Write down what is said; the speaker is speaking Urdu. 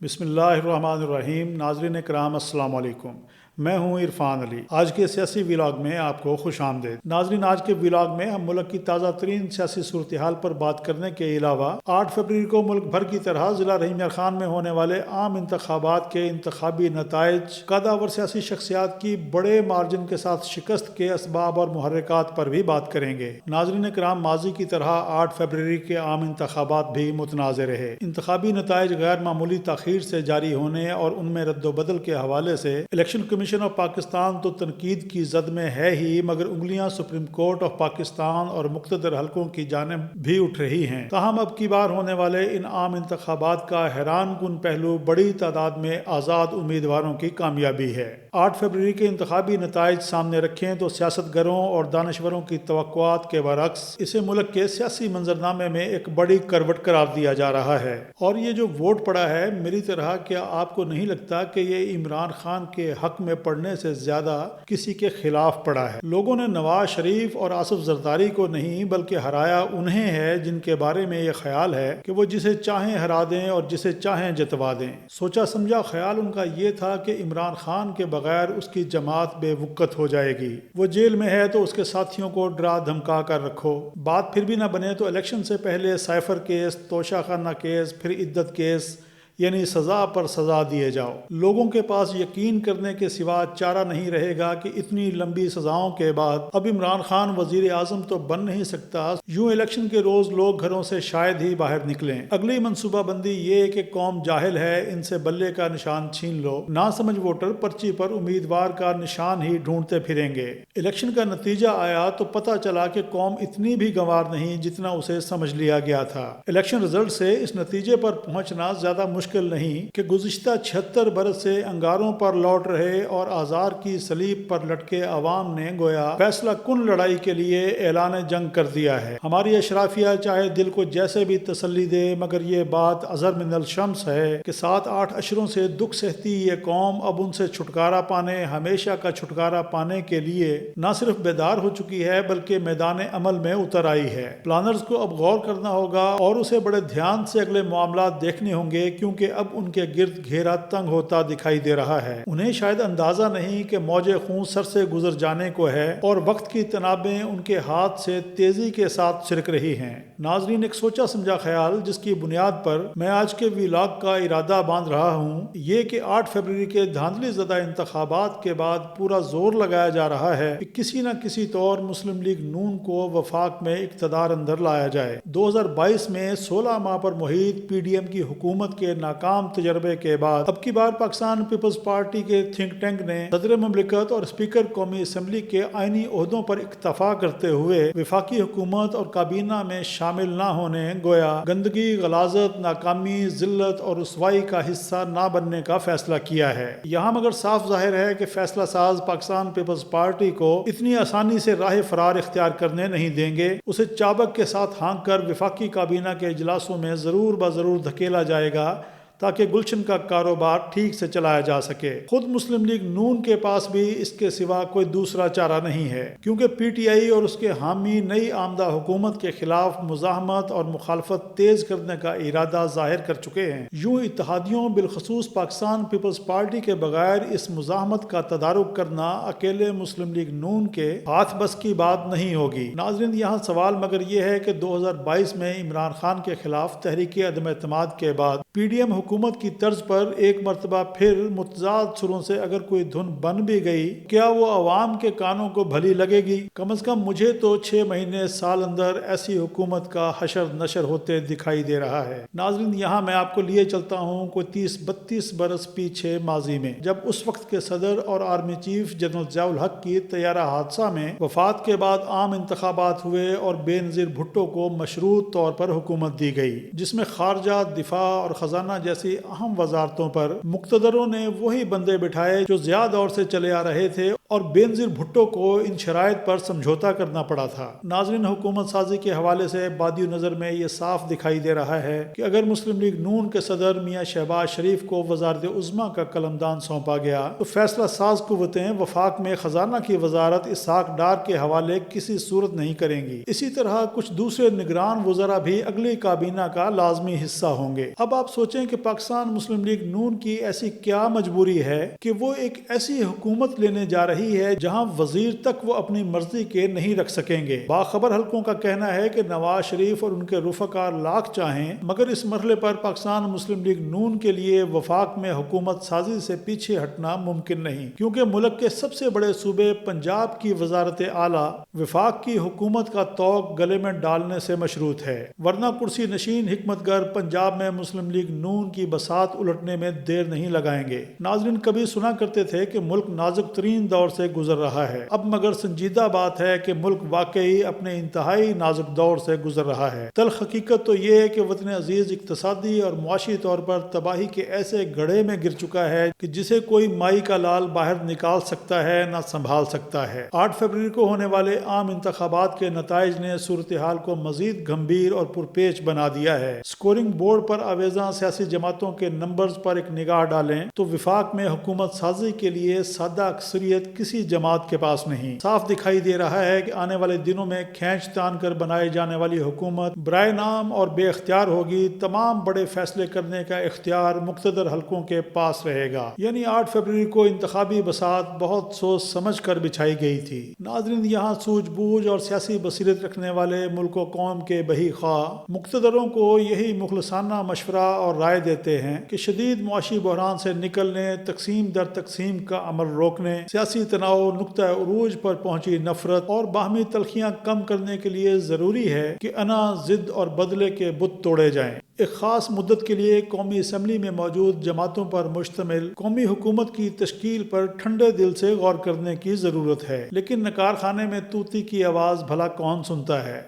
بسم اللہ الرحمن الرحیم۔ ناظرین کرام السلام علیکم، میں ہوں عرفان علی۔ آج کے سیاسی ولاگ میں آپ کو خوش آمدید۔ ناظرین، آج کے ولاگ میں ہم ملک کی تازہ ترین سیاسی صورتحال پر بات کرنے کے علاوہ 8 فروری کو ملک بھر کی طرح ضلع رحیم یار خان میں ہونے والے عام انتخابات کے انتخابی نتائج، قادآور سیاسی شخصیات کی بڑے مارجن کے ساتھ شکست کے اسباب اور محرکات پر بھی بات کریں گے۔ ناظرین کرام، ماضی کی طرح 8 فروری کے عام انتخابات بھی متنازع رہے۔ انتخابی نتائج غیر معمولی تاخیر سے جاری ہونے اور ان میں رد و بدل کے حوالے سے الیکشن کمیشن آف پاکستان تو تنقید کی زد میں ہے ہی، مگر انگلیاں سپریم کورٹ آف پاکستان اور مقتدر حلقوں کی جانب بھی اٹھ رہی ہیں۔ تاہم اب کی بار ہونے والے ان عام انتخابات کا حیران کن پہلو بڑی تعداد میں آزاد امیدواروں کی کامیابی ہے۔ 8 فروری کے انتخابی نتائج سامنے رکھیں تو سیاست گروں اور دانشوروں کی توقعات کے برعکس اسے ملک کے سیاسی منظرنامے میں ایک بڑی کروٹ قرار دیا جا رہا ہے۔ اور یہ جو ووٹ پڑا ہے، میری طرح کیا آپ کو نہیں لگتا کہ یہ عمران خان کے حق میں پڑھنے سے زیادہ کسی کے خلاف پڑا ہے؟ لوگوں نے نواز شریف اور آصف زرداری کو نہیں بلکہ ہرایا انہیں ہے جن کے بارے میں یہ خیال ہے کہ وہ جسے چاہیں ہرا دیں اور جسے چاہیں جتوا دیں۔ سوچا سمجھا خیال ان کا یہ تھا کہ عمران خان کے بغیر اس کی جماعت بے وقت ہو جائے گی، وہ جیل میں ہے تو اس کے ساتھیوں کو ڈرا دھمکا کر رکھو، بات پھر بھی نہ بنے تو الیکشن سے پہلے سائفر کیس، توشہ خانہ کیس، پھر عدت کیس، یعنی سزا پر سزا دیے جاؤ۔ لوگوں کے پاس یقین کرنے کے سوا چارہ نہیں رہے گا کہ اتنی لمبی سزاؤں کے بعد اب عمران خان وزیر اعظم تو بن نہیں سکتا، یوں الیکشن کے روز لوگ گھروں سے شاید ہی باہر نکلیں۔ اگلی منصوبہ بندی یہ کہ قوم جاہل ہے، ان سے بلے کا نشان چھین لو، نہ سمجھ ووٹر پرچی پر امیدوار کا نشان ہی ڈھونڈتے پھریں گے۔ الیکشن کا نتیجہ آیا تو پتہ چلا کہ قوم اتنی بھی گنوار نہیں جتنا اسے سمجھ لیا گیا تھا۔ الیکشن رزلٹ سے اس نتیجے پر پہنچنا زیادہ مشکل نہیں کہ گزشتہ 76 برس سے انگاروں پر لوٹ رہے اور آزار کی صلیب پر لٹکے عوام نے گویا فیصلہ کن لڑائی کے لیے اعلان جنگ کر دیا ہے۔ ہماری اشرافیہ چاہے دل کو جیسے بھی تسلی دے، مگر یہ بات ازہر من الشمس ہے کہ 7-8 اشروں سے دکھ سہتی یہ قوم اب ان سے چھٹکارا پانے، ہمیشہ کا چھٹکارا پانے کے لیے نہ صرف بیدار ہو چکی ہے بلکہ میدان عمل میں اتر آئی ہے۔ پلانرز کو اب غور کرنا ہوگا اور اسے بڑے دھیان سے اگلے معاملات دیکھنے ہوں گے، کیونکہ اب ان کے گرد گھیرا تنگ ہوتا دکھائی دے رہا ہے۔ انہیں شاید اندازہ نہیں کہ موج خون سر سے گزر جانے کو ہے اور وقت کی تنابیں ان کے ہاتھ سے تیزی کے ساتھ چھڑک رہی ہیں۔ ناظرین، ایک سوچا سمجھا خیال جس کی بنیاد پر میں آج کے ویلاگ کا ارادہ باندھ رہا ہوں، یہ کہ 8 فروری کے دھاندلی زدہ انتخابات کے بعد پورا زور لگایا جا رہا ہے کہ کسی نہ کسی طور مسلم لیگ نون کو وفاق میں اقتدار اندر لایا جائے۔ 2022 میں 16 ماہ پر محیط پی ڈی ایم کی حکومت کے ناکام تجربے کے بعد اب کی بار پاکستان پیپلز پارٹی کے تھنک ٹینک نے صدر مملکت اور اسپیکر قومی اسمبلی کے آئینی عہدوں پر اکتفا کرتے ہوئے وفاقی حکومت اور کابینہ میں شامل نہ ہونے، گویا گندگی، غلاظت، ناکامی، ذلت اور رسوائی کا حصہ نہ بننے کا فیصلہ کیا ہے۔ یہاں مگر صاف ظاہر ہے کہ فیصلہ ساز پاکستان پیپلز پارٹی کو اتنی آسانی سے راہ فرار اختیار کرنے نہیں دیں گے۔ اسے چابک کے ساتھ ہانک کر وفاقی کابینہ کے اجلاسوں میں ضرور بضرور دھکیلا جائے گا تاکہ گلشن کا کاروبار ٹھیک سے چلایا جا سکے۔ خود مسلم لیگ نون کے پاس بھی اس کے سوا کوئی دوسرا چارہ نہیں ہے، کیونکہ پی ٹی آئی اور اس کے حامی نئی آمدہ حکومت کے خلاف مزاحمت اور مخالفت تیز کرنے کا ارادہ ظاہر کر چکے ہیں۔ یوں اتحادیوں بالخصوص پاکستان پیپلز پارٹی کے بغیر اس مزاحمت کا تدارک کرنا اکیلے مسلم لیگ نون کے ہاتھ بس کی بات نہیں ہوگی۔ ناظرین، یہاں سوال مگر یہ ہے کہ 2022 میں عمران خان کے خلاف تحریک عدم اعتماد کے بعد پی ڈی ایم حکومت کی طرز پر ایک مرتبہ پھر متضاد سروں سے اگر کوئی دھن بن بھی گئی، کیا وہ عوام کے کانوں کو بھلی لگے گی؟ کم از کم مجھے تو 6 مہینے سال اندر ایسی حکومت کا حشر نشر ہوتے دکھائی دے رہا ہے۔ ناظرین، یہاں میں آپ کو لیے چلتا ہوں کوئی 30-32 برس پیچھے ماضی میں، جب اس وقت کے صدر اور آرمی چیف جنرل ضیاء الحق کی طیارہ حادثہ میں وفات کے بعد عام انتخابات ہوئے اور بے نظیر بھٹو کو مشروط طور پر حکومت دی گئی، جس میں خارجہ، دفاع اور خزانہ جیسی اہم وزارتوں پر مقتدروں نے وہی بندے بٹھائے جو ضیاء دور سے چلے آ رہے تھے اور بینظیر بھٹو کو ان شرائط پر سمجھوتا کرنا پڑا تھا۔ ناظرین، حکومت سازی کے حوالے سے بادی نظر میں یہ صاف دکھائی دے رہا ہے کہ اگر مسلم لیگ نون کے صدر میاں شہباز شریف کو وزارت عظمیٰ کا قلمدان سونپا گیا تو فیصلہ ساز قوتیں وفاق میں خزانہ کی وزارت اسحاق ڈار کے حوالے کسی صورت نہیں کریں گی۔ اسی طرح کچھ دوسرے نگران وزراء بھی اگلی کابینہ کا لازمی حصہ ہوں گے۔ اب آپ سوچیں کہ پاکستان مسلم لیگ نون کی ایسی کیا مجبوری ہے کہ وہ ایک ایسی حکومت لینے جا رہی ہے جہاں وزیر تک وہ اپنی مرضی کے نہیں رکھ سکیں گے۔ باخبر حلقوں کا کہنا ہے کہ نواز شریف اور ان کے رفقا لاکھ چاہیں مگر اس مرحلے پر پاکستان مسلم لیگ نون کے لیے وفاق میں حکومت سازی سے پیچھے ہٹنا ممکن نہیں، کیونکہ ملک کے سب سے بڑے صوبے پنجاب کی وزارت اعلیٰ وفاق کی حکومت کا توق گلے میں ڈالنے سے مشروط ہے، ورنہ کرسی نشین حکمت گر پنجاب میں مسلم لیگ نون کی بساط الٹنے میں دیر نہیں لگائیں گے۔ ناظرین، کبھی سنا کرتے تھے کہ ملک نازک ترین دور سے گزر رہا ہے، اب مگر سنجیدہ بات ہے کہ ملک واقعی اپنے انتہائی نازک دور سے گزر رہا ہے۔ تلخ حقیقت تو یہ ہے کہ وطن عزیز اقتصادی اور معاشی طور پر تباہی کے ایسے گڑھے میں گر چکا ہے کہ جسے کوئی مائی کا لال باہر نکال سکتا ہے نہ سنبھال سکتا ہے۔ 8 فروری کو ہونے والے عام انتخابات کے نتائج نے صورتحال کو مزید گمبھیر اور پرپیچ بنا دیا ہے۔ اسکورنگ بورڈ پر آویزاں سیاسی جماعتوں کے نمبرز پر ایک نگاہ ڈالیں تو وفاق میں حکومت سازی کے لیے سادہ اکثریت کسی جماعت کے پاس نہیں۔ صاف دکھائی دے رہا ہے کہ آنے والے دنوں میں کھینچ تان کر بنائی جانے والی حکومت برائے نام اور بے اختیار ہوگی۔ تمام بڑے فیصلے کرنے کا اختیار مقتدر حلقوں کے پاس رہے گا۔ یعنی 8 فروری کو انتخابی بساط بہت سوچ سمجھ کر بچھائی گئی تھی۔ ناظرین، یہاں سوجھ بوجھ اور سیاسی بصیرت رکھنے والے ملک و قوم کے بہی خواہ مقتدروں کو یہی مخلصانہ مشورہ اور رائے دیتے ہیں کہ شدید معاشی بحران سے نکلنے، تقسیم در تقسیم کا عمل روکنے، سیاسی تناؤ، نقطہ عروج پر پہنچی نفرت اور باہمی تلخیاں کم کرنے کے لیے ضروری ہے کہ انا، ضد اور بدلے کے بت توڑے جائیں۔ ایک خاص مدت کے لیے قومی اسمبلی میں موجود جماعتوں پر مشتمل قومی حکومت کی تشکیل پر ٹھنڈے دل سے غور کرنے کی ضرورت ہے، لیکن نکار خانے میں طوطی کی آواز بھلا کون سنتا ہے؟